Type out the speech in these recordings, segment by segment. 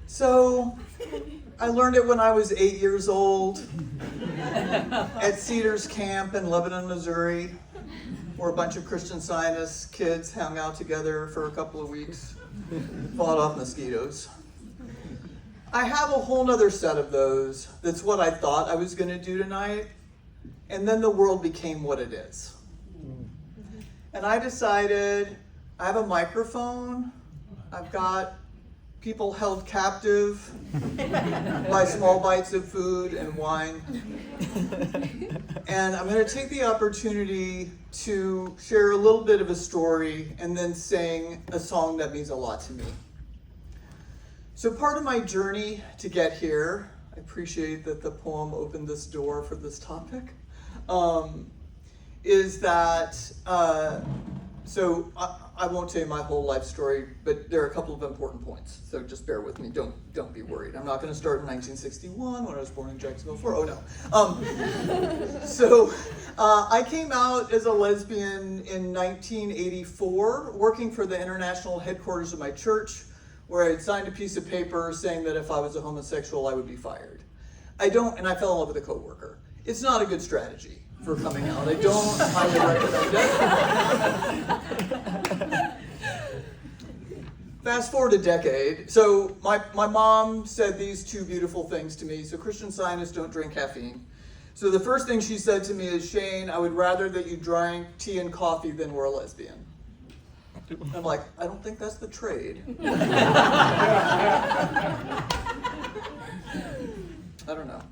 So I learned it when I was 8 years old at Cedars Camp in Lebanon, Missouri, where a bunch of Christian Zionist kids hung out together for a couple of weeks, fought off mosquitoes. I have a whole nother set of those. That's what I thought I was going to do tonight. And then the world became what it is. And I decided I have a microphone. I've got people held captive by small bites of food and wine. And I'm going to take the opportunity to share a little bit of a story and then sing a song that means a lot to me. So part of my journey to get here, I appreciate that the poem opened this door for this topic, is that, I won't tell you my whole life story, but there are a couple of important points. So just bear with me. Don't be worried. I'm not going to start in 1961 when I was born in Jacksonville, Florida. Oh no. I came out as a lesbian in 1984, working for the international headquarters of my church, where I had signed a piece of paper saying that if I was a homosexual, I would be fired. And I fell in love with a coworker. It's not a good strategy for coming out. I don't highly recommend it. Fast forward a decade. So my mom said these two beautiful things to me. So Christian Zionists don't drink caffeine. So the first thing she said to me is, Shane, I would rather that you drank tea and coffee than were a lesbian. I'm like, I don't think that's the trade. I don't know.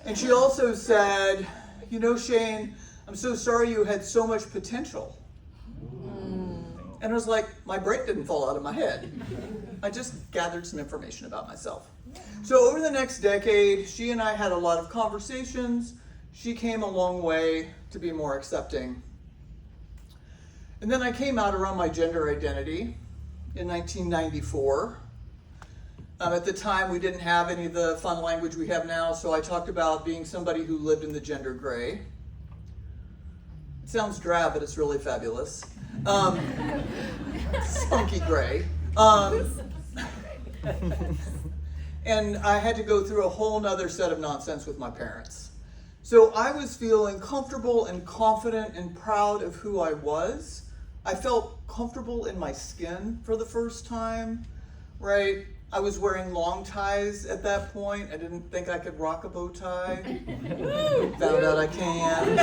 And she also said, you know, Shane, I'm so sorry you had so much potential. And I was like, my brain didn't fall out of my head. I just gathered some information about myself. So over the next decade, she and I had a lot of conversations. She came a long way to be more accepting. And then I came out around my gender identity in 1994. At the time, we didn't have any of the fun language we have now, so I talked about being somebody who lived in the gender gray. It sounds drab, but it's really fabulous. Spunky gray. And I had to go through a whole nother set of nonsense with my parents. So I was feeling comfortable and confident and proud of who I was. I felt comfortable in my skin for the first time, right? I was wearing long ties at that point. I didn't think I could rock a bow tie. Found out I can.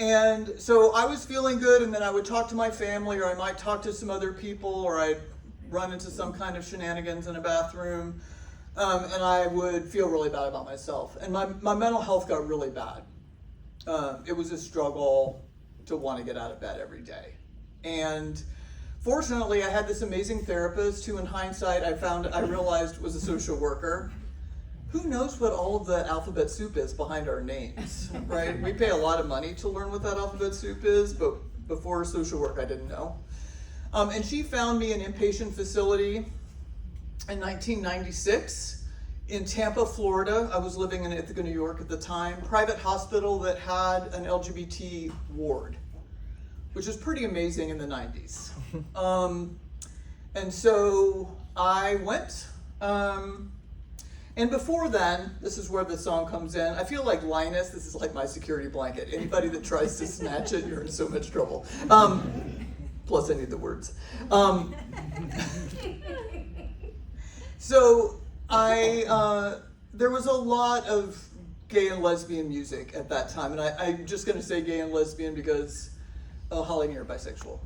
And so I was feeling good, and then I would talk to my family, or I might talk to some other people, or I'd run into some kind of shenanigans in a bathroom, and I would feel really bad about myself. And my mental health got really bad. It was a struggle to want to get out of bed every day. And fortunately, I had this amazing therapist who, in hindsight, I realized was a social worker. Who knows what all of the alphabet soup is behind our names, right? We pay a lot of money to learn what that alphabet soup is, but before social work, I didn't know. And she found me an inpatient facility in 1996 in Tampa, Florida. I was living in Ithaca, New York at the time. Private hospital that had an LGBT ward, which was pretty amazing in the 90s. And so I went. And before then, this is where the song comes in. I feel like Linus, this is like my security blanket. Anybody that tries to snatch it, you're in so much trouble. Plus I need the words. So there was a lot of gay and lesbian music at that time. And I'm just gonna say gay and lesbian because, Holly and you're bisexual.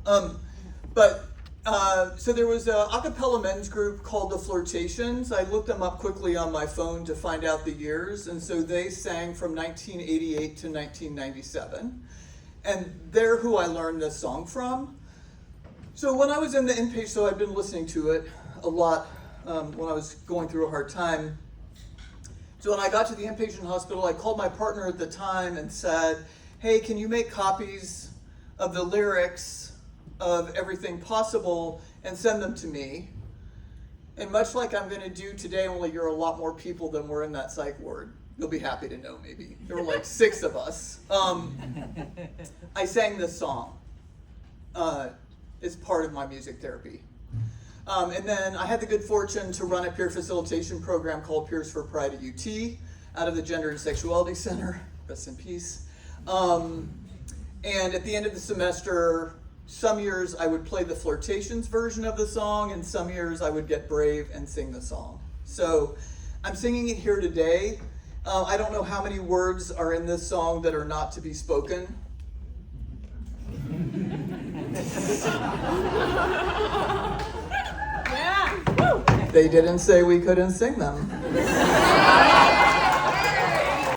So there was a cappella men's group called the Flirtations. I looked them up quickly on my phone to find out the years. And so they sang from 1988 to 1997. And they're who I learned this song from. So when I was in the inpatient, so I've been listening to it a lot when I was going through a hard time. So when I got to the inpatient hospital, I called my partner at the time and said, hey, can you make copies of the lyrics of Everything Possible and send them to me? And much like I'm going to do today, only you're a lot more people than were in that psych ward. You'll be happy to know, maybe. There were like 6 of us. I sang this song. is part of my music therapy. And then I had the good fortune to run a peer facilitation program called Peers for Pride at UT, out of the Gender and Sexuality Center, rest in peace. And at the end of the semester, some years I would play the Flirtations version of the song, and some years I would get brave and sing the song. So I'm singing it here today. I don't know how many words are in this song that are not to be spoken. Yeah. They didn't say we couldn't sing them.